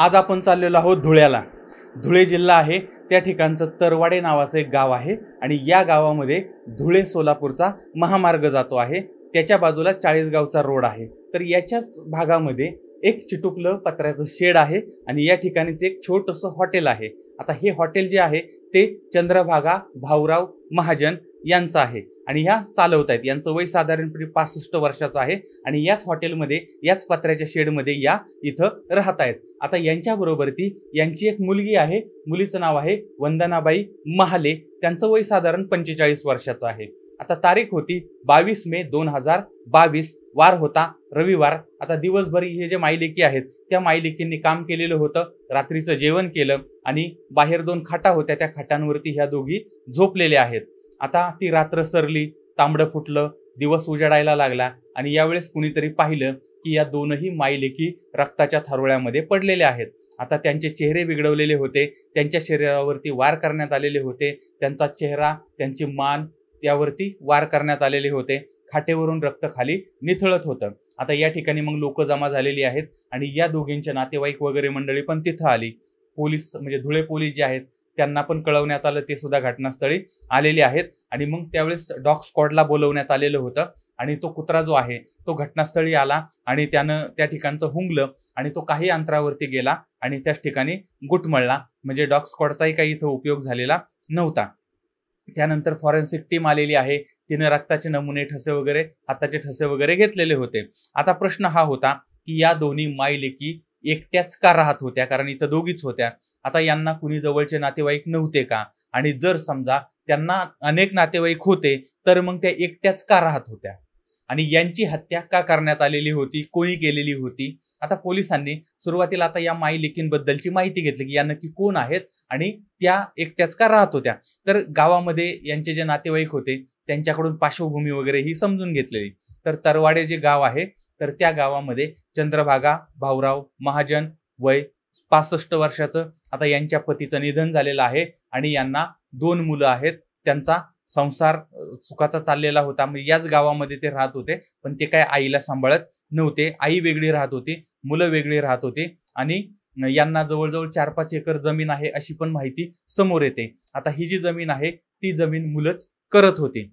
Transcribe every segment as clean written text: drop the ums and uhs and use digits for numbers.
आज आपण चाललेलो आहोत धुळ्याला। धुळे जिल्हा आहे, त्या ठिकाणचं तरवाडे नावाचं एक गाव आहे आणि या गावामध्ये धुळे सोलापूरचा महामार्ग जातो आहे। त्याच्या बाजूला चाळीसगावचा रोड आहे। तर याच्याच भागामध्ये एक चिटुकलं पत्र्याचं शेड आहे आणि या ठिकाणीच एक छोटंसं हॉटेल आहे। आता हे हॉटेल जे आहे ते चंद्रभागा भाऊराव महाजन यांचं आहे आणि ह्या चालवत आहेत। यांचं वय साधारणपणे 65 वर्षाचं आहे आणि याच हॉटेलमध्ये याच पत्र्याच्या शेडमध्ये या इथं राहत आहेत। आता यांच्या बरोबर यांची एक मुलगी आहे, मुलीचं नाव आहे वंदनाबाई महाले, त्यांचं वय साधारण 45 वर्षाचं आहे। आता तारीख होती 22 मे 2022, वार होता रविवार। आता दिवसभर हे जे मायलेकी आहेत त्या मायलेकींनी काम केलेलं होतं, रात्रीचं जेवण केलं आणि बाहेर 2 खाटा होत्या, त्या खाटांवरती ह्या दोघी झोपलेल्या आहेत। आता ती रात्र सरली, तांबडं फुटलं, दिवस उजाडायला लागला आणि यावेळेस कुणीतरी पाहिलं की या दोनही मायलेकी रक्ताच्या थारोळ्यामध्ये पडलेल्या आहेत। आता त्यांचे चेहरे बिघडवलेले होते, त्यांच्या शरीरावरती वार करण्यात आलेले होते, त्यांचा चेहरा, त्यांची मान त्यावरती वार करण्यात आलेले होते, खाटेवरून रक्त खाली निथळत होतं। आता या ठिकाणी मग लोक जमा झालेली आहेत आणि या दोघींचे नातेवाईक वगैरे मंडळी पण तिथं आली। पोलीस म्हणजे धुळे पोलीस जे आहेत त्यांना पण कळवण्यात आलं, ते सुद्धा घटनास्थळी आलेले आहेत आणि मग त्यावेळेस डॉग स्क्वॉडला बोलवण्यात आलेलं होतं आणि तो कुत्रा जो आहे तो घटनास्थळी आला आणि त्यानं त्या ठिकाणचं हुंगलं आणि तो काही अंतरावरती गेला आणि त्याच ठिकाणी गुटमळला। म्हणजे डॉग स्क्वॉडचाही काही इथं उपयोग झालेला नव्हता। त्यानंतर फॉरेन्सिक टीम आलेली आहे, तिने रक्ताचे नमुने, ठसे वगैरे, हाताचे ठसे वगैरे घेतलेले होते। आता प्रश्न हा होता की या दोन्ही मायलेकी एकट्याच का राहत होत्या, कारण इथं दोघीच होत्या। आता यांना कुणी जवळचे नातेवाईक नव्हते का, आणि जर समजा त्यांना अनेक नातेवाईक होते तर मग त्या एकट्याच का राहत होत्या आणि यांची हत्या का करण्यात आलेली होती, कोणी केलेली होती। आता पोलिसांनी सुरुवातीला आता या मायलेकींबद्दलची माहिती घेतली की या नक्की कोण आहेत आणि त्या एकट्याच का राहत होत्या। तर गावामध्ये यांचे जे नातेवाईक होते त्यांच्याकडून पार्श्वभूमी वगैरे ही समजून घेतलेली। तर तरवाडे जे गाव आहे तर त्या गावामध्ये चंद्रभागा भाऊराव महाजन, वय 65 वर्षाचं। आता यांच्या पतीचं निधन झालेलं आहे आणि यांना 2 मुलं आहेत। त्यांचा संसार सुखाचा चाललेला होता, म्हणजे याच गावामध्ये ते राहत होते, पण ते काय आईला सांभाळत नव्हते। आई वेगळी राहत होती, मुलं वेगळी राहत होती आणि यांना जवळजवळ 4-5 एकर जमीन आहे अशी पण माहिती समोर येते। आता ही जी जमीन आहे ती जमीन मुलंच करत होती।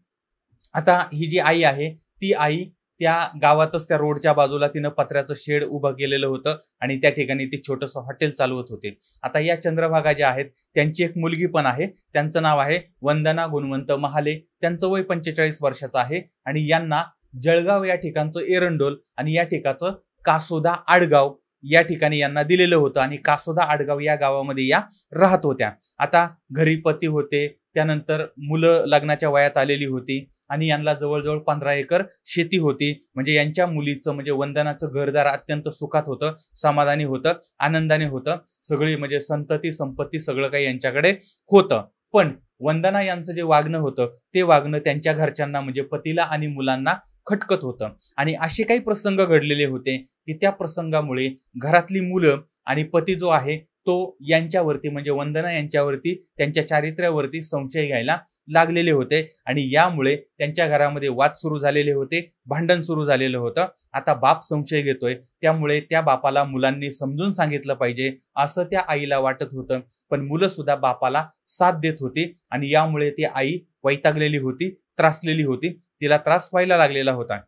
आता ही जी आई आहे ती आई त्या गावातच त्या रोडच्या बाजूला तिनं पत्र्याचं शेड उभं केलेलं होतं आणि त्या ठिकाणी ती छोटंसं हॉटेल चालवत होते। आता या चंद्रभागा ज्या आहेत त्यांची एक मुलगी पण आहे, त्यांचं नाव आहे वंदना गुणवंत महाले, त्यांचं वय 45 वर्षाचं आहे आणि यांना जळगाव या ठिकाणचं एरंडोल आणि या ठिकाणचं कासोदा आडगाव या ठिकाणी यांना दिलेलं होतं आणि कासोदा आडगाव या गावामध्ये या राहत होत्या। आता घरी पती होते, त्यानंतर मुलं लग्नाच्या वयात आलेली होती आणि यांना जवळजवळ 15 एकर शेती होती। म्हणजे यांच्या मुलीचं म्हणजे वंदनाचं घरदार अत्यंत सुखात होतं, समाधानी होतं, आनंदाने होतं, सगळी म्हणजे संतती संपत्ती सगळं काही यांच्याकडे होतं। पण वंदना यांचं जे वागणं होतं ते वागणं त्यांच्या घरच्यांना म्हणजे पतीला आणि मुलांना खटकत होतं आणि असे काही प्रसंग घडलेले होते की त्या प्रसंगामुळे घरातली मुलं आणि पती जो आहे तो यांच्यावरती म्हणजे वंदना यांच्यावरती, त्यांच्या चारित्र्यावरती संशय घ्यायला लागलेले होते आणि यामुळे त्यांच्या घरामध्ये वाद सुरू झालेले होते, भांडण सुरू झालेलं होतं। आता बाप संशय घेतोय, त्यामुळे त्या बापाला मुलांनी समजून सांगितलं पाहिजे असं त्या आईला वाटत होतं, पण मुलं सुद्धा बापाला साथ देत होती आणि यामुळे ती आई वैतागलेली होती, त्रासलेली होती, तिला त्रास व्हायला लागलेला होता।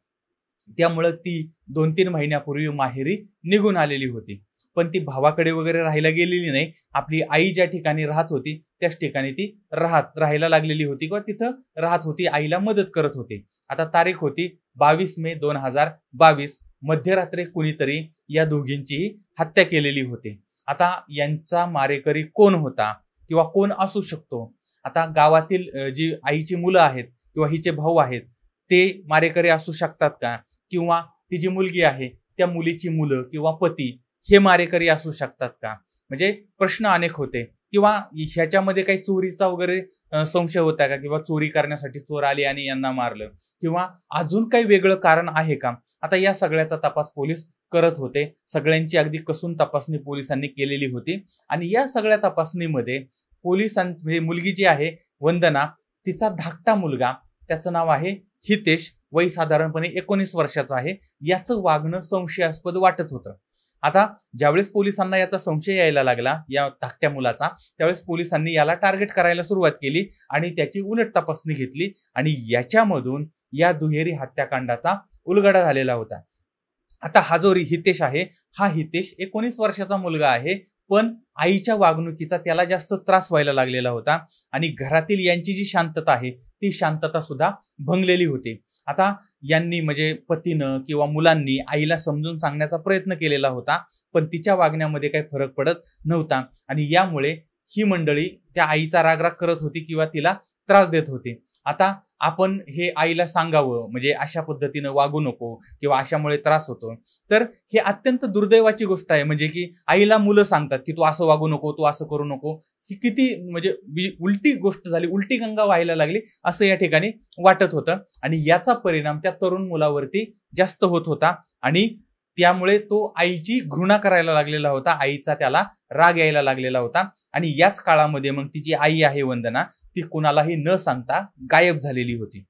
त्यामुळे ती 2-3 महिन्यापूर्वी माहेरी निघून आलेली होती, पण ती भावाकडे वगैरे राहायला गेलेली नाही। आपली आई ज्या ठिकाणी राहत होती त्याच ठिकाणी ती राहायला लागलेली होती किंवा तिथं राहत होती, आईला मदत करत होती। आता तारीख होती 22 मे 2022, मध्यरात्री कुणीतरी या दोघींची हत्या केलेली होती। आता यांचा मारेकरी कोण होता किंवा कोण असू शकतो? आता गावातील जी आईची मुलं आहेत किंवा हिचे भाऊ आहेत ते मारेकरी असू शकतात का, किंवा ती जी मुलगी आहे त्या मुलीची मुलं किंवा पती हे मारेकरी असू शकतात का? म्हणजे प्रश्न अनेक होते। किंवा ह्याच्यामध्ये काही चोरीचा वगैरे संशय होता का, किंवा चोरी करण्यासाठी चोर आले आणि यांना मारलं, किंवा अजून काही वेगळं कारण आहे का? आता या सगळ्याचा तपास पोलीस करत होते। सगळ्यांची अगदी कसून तपासणी पोलिसांनी केलेली होती आणि या सगळ्या तपासणीमध्ये पोलिसांनी मुलगी जी आहे वंदना, तिचा धाकटा मुलगा, त्याचं नाव आहे हितेश, वय साधारणपणे 19 वर्षाचं आहे, याचं वागणं संशयास्पद वाटत होतं। आता ज्यावेळेस पोलिसांना याचा संशय यायला लागला या धाकट्या मुलाचा, त्यावेळेस पोलिसांनी याला टार्गेट करायला सुरुवात केली आणि त्याची उलट तपासणी घेतली आणि याच्यामधून या दुहेरी हत्याकांडाचा उलगडा झालेला होता. आता हा जो हितेश आहे, हा हितेश 19 वर्षाचा मुलगा आहे, पण आईच्या वागणुकीचा त्याला जास्त त्रास व्हायला लागलेला होता आणि घरातील यांची जी शांतता आहे ती शांतता सुद्धा भंगलेली होती. आता यांनी म्हणजे पतीनं किंवा मुलांनी आईला समजून सांगण्याचा प्रयत्न केलेला होता, पण तिच्या वागण्यामध्ये काही फरक पडत नव्हता आणि यामुळे ही मंडळी त्या आईचा रागराग करत होती किंवा तिला त्रास देत होती. आता आपण हे आईला सांगावं म्हणजे अशा पद्धतीनं वागू नको किंवा अशामुळे त्रास होतो, तर हे अत्यंत दुर्दैवाची गोष्ट आहे. म्हणजे की आईला मुलं सांगतात की तू असं वागू नको, तू असं करू नको, ही किती म्हणजे उलटी गोष्ट झाली, उलटी गंगा व्हायला लागली असं या ठिकाणी वाटत होतं आणि याचा परिणाम त्या तरुण मुलावरती जास्त होत होता आणि त्यामुळे तो आईची घृणा करायला लागलेला होता, आईचा त्याला राग यायला लागलेला होता आणि याच काळामध्ये मग तिची आई आहे वंदना, ती कुणालाही न सांगता गायब झालेली होती.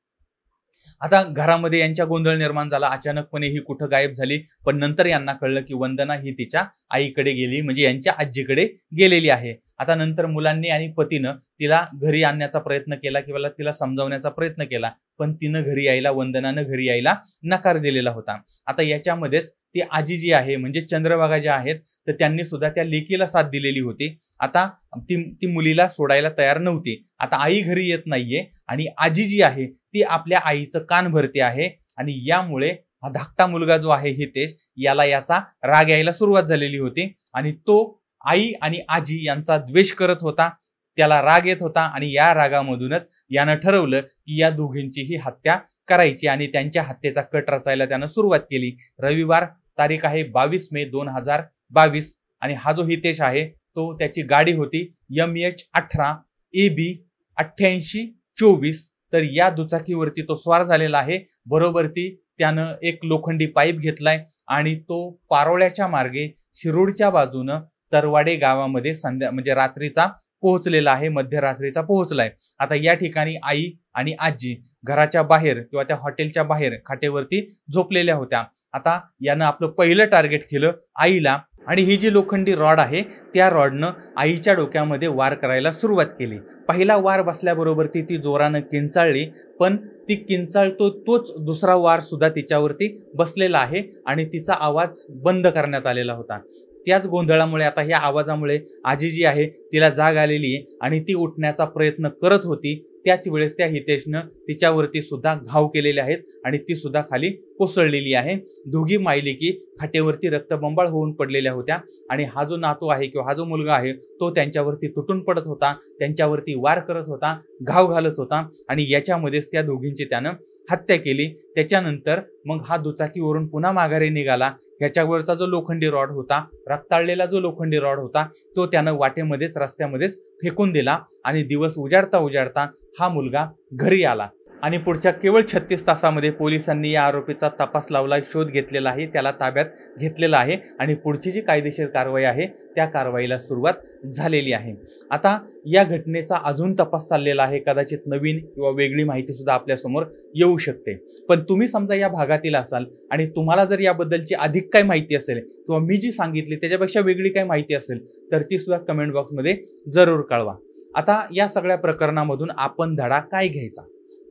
आता घरामध्ये यांच्या गोंधळ निर्माण झाला, अचानकपणे ही कुठं गायब झाली, पण नंतर यांना कळलं की वंदना ही तिच्या आईकडे गेली म्हणजे यांच्या आजीकडे गेलेली आहे. आता नंतर मुलांनी आणि पतीनं तिला घरी आणण्याचा प्रयत्न केला किंवा तिला समजावण्याचा प्रयत्न केला, पण तिनं घरी यायला, वंदनानं घरी यायला नकार दिलेला होता. आता याच्यामध्येच ती आजी जी आहे म्हणजे चंद्रभागा ज्या आहेत, तर त्यांनी सुद्धा त्या लेकीला साथ दिलेली होती. आता ती मुलीला सोडायला तयार नव्हती. आता आई घरी येत नाहीये आणि आजी जी आहे ती आपल्या आईचं कान भरते आहे आणि यामुळे हा धाकटा मुलगा जो आहे हितेश, याला याचा राग यायला सुरुवात झालेली होती आणि तो आई आणि आजी यांचा द्वेष करत होता, त्याला राग येत होता आणि या रागामधूनच यानं ठरवलं की या दोघींचीही हत्या करायची आणि त्यांच्या हत्येचा कट रचायला त्यानं सुरुवात केली. रविवार, तारीख आहे 22 मे 2022 आणि हा जो हितेश आहे तो त्याची गाडी होती MH18 AB 8824. तर या दुचाकीवरती तो स्वार झालेला आहे. बरोबर त्यानं एक लोखंडी पाईप घेतलाय आणि तो पारोळ्याच्या मार्गे शिरूडच्या बाजूनं तरवाडे गावामध्ये म्हणजे रात्रीचा पोहोचलेला आहे, मध्यरात्रीचा पोहोचलाय. आता या ठिकाणी आई आणि आजी घराच्या बाहेर किंवा त्या हॉटेलच्या बाहेर खाटेवरती झोपलेल्या होत्या. आता यानं आपलं पहिलं टार्गेट केलं आईला आणि ही जी लोखंडी रॉड आहे त्या रॉडनं आईच्या डोक्यामध्ये वार करायला सुरुवात केली. पहिला वार बसल्याबरोबर ती जोरानं किंचाळली, पण ती तोच दुसरा वार सुद्धा तिच्यावरती बसलेला आहे आणि तिचा आवाज बंद करण्यात आलेला होता. त्याच गोंधळामुळे आता ह्या आवाजामुळे आजी जी आहे तिला जाग आलेली आहे आणि ती उठण्याचा प्रयत्न करत होती. त्याच वेळेस त्या हितेशनं तिच्यावरती सुद्धा घाव केलेले आहेत आणि ती सुद्धा खाली कोसळलेली आहे. दोघी मायलेकी खाटेवरती रक्तबंबाळ होऊन पडलेल्या होत्या आणि हा जो नातू आहे किंवा हा जो मुलगा आहे तो त्यांच्यावरती तुटून पडत होता, त्यांच्यावरती वार करत होता, घाव घालत होता आणि याच्यामध्येच त्या दोघींची त्यानं हत्या केली. त्याच्यानंतर मग हा दुचाकीवरून पुन्हा माघारी निघाला. ह्याच्यावरचा जो लोखंडी रॉड होता, रक्ताळलेला जो लोखंडी रॉड होता, तो त्यानं वाटेमध्येच रस्त्यामध्येच फेकून दिला आणि दिवस उजाडता हा मुलगा घरी आला आणि पुढच्या केवळ 36 तासामध्ये पोलिसांनी या आरोपीचा तपास लावला, शोध घेतलेला आहे, त्याला ताब्यात घेतलेला आहे आणि पुढची जी कायदेशीर कारवाई आहे त्या कारवाईला सुरुवात झालेली आहे. आता या घटनेचा अजून तपास चाललेला आहे. कदाचित नवीन किंवा वेगळी माहिती सुद्धा आपल्यासमोर येऊ शकते. पण तुम्ही समजा या भागातील असाल आणि तुम्हाला जर याबद्दलची अधिक काही माहिती असेल किंवा मी जी सांगितली त्याच्यापेक्षा वेगळी काही माहिती असेल तर ती सुद्धा कमेंट बॉक्समध्ये जरूर कळवा. आता या सगळ्या प्रकरणामधून आपण धडा काय घ्यायचा?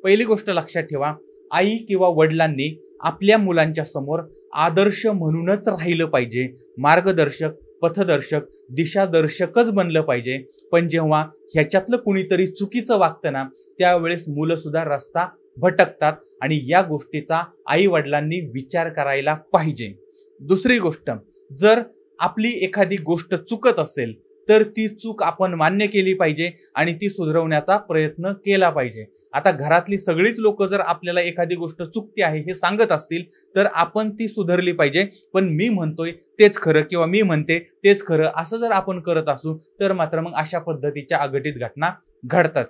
पहिली गोष्ट लक्षात ठेवा, आई किंवा वडिलांनी आपल्या मुलांच्या समोर आदर्श म्हणूनच राहिलं पाहिजे, मार्गदर्शक, पथदर्शक, दिशादर्शकच बनलं पाहिजे. पण जेव्हा ह्याच्यातलं कुणीतरी चुकीचं वागतं ना त्यावेळेस मुलं सुद्धा रस्ता भटकतात आणि या गोष्टीचा आई वडिलांनी विचार करायला पाहिजे. दुसरी गोष्ट, जर आपली एखादी गोष्ट चुकत असेल तर ती चूक आपण मान्य केली पाहिजे आणि ती सुधारवण्याचा प्रयत्न केला पाहिजे. आता घरातली सगळीच लोक जर आपल्याला एखादी गोष्ट चुकते आहे हे सांगत असतील तर आपण ती सुधारली पाहिजे. पण मी म्हणतोय तेच खरं किंवा मी म्हणते तेच खरं असं जर आपण करत असू तर मात्र मग अशा पद्धतीच्या अघटित घटना घडतात.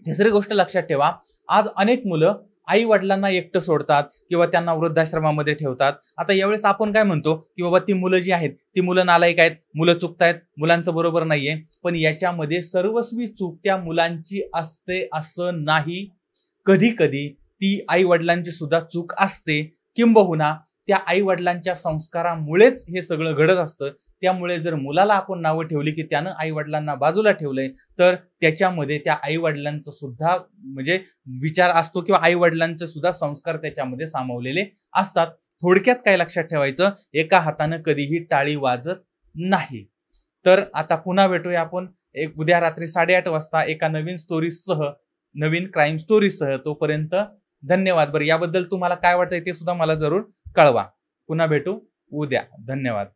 तिसरी गोष्ट लक्षात ठेवा, आज अनेक मुलं आई वडिलांना एकटं सोडतात किंवा त्यांना वृद्धाश्रमामध्ये ठेवतात. आता यावेळेस आपण काय म्हणतो की बाबा ती मुलं जी आहेत ती मुलं नालायक आहेत, मुलं चुकतायत, मुलांचं बरोबर नाहीये. पण याच्यामध्ये सर्वस्वी चूक त्या मुलांची असते असं नाही. कधी कधी ती आई वडिलांची सुद्धा चूक असते. किंबहुना त्या आई वडिलांच्या संस्कारामुळेच हे सगळं घडत असतं. त्यामुळे जर मुलाला आपण नावं ठेवली की त्यानं आई वडिलांना बाजूला ठेवलंय, तर त्याच्यामध्ये त्या आई वडिलांचं सुद्धा म्हणजे विचार असतो किंवा आई वडिलांचे सुद्धा संस्कार त्याच्यामध्ये सामावलेले असतात. थोडक्यात काय लक्षात ठेवायचं, एका हातानं कधीही टाळी वाजत नाही. तर आता पुन्हा भेटूया आपण उद्या रात्री 8:30 वाजता एका नवीन स्टोरीजसह, नवीन क्राईम स्टोरीजसह. तोपर्यंत धन्यवाद. बरं, याबद्दल तुम्हाला काय वाटतंय ते सुद्धा मला जरूर कळवा. पुन्हा भेटू उद्या. धन्यवाद.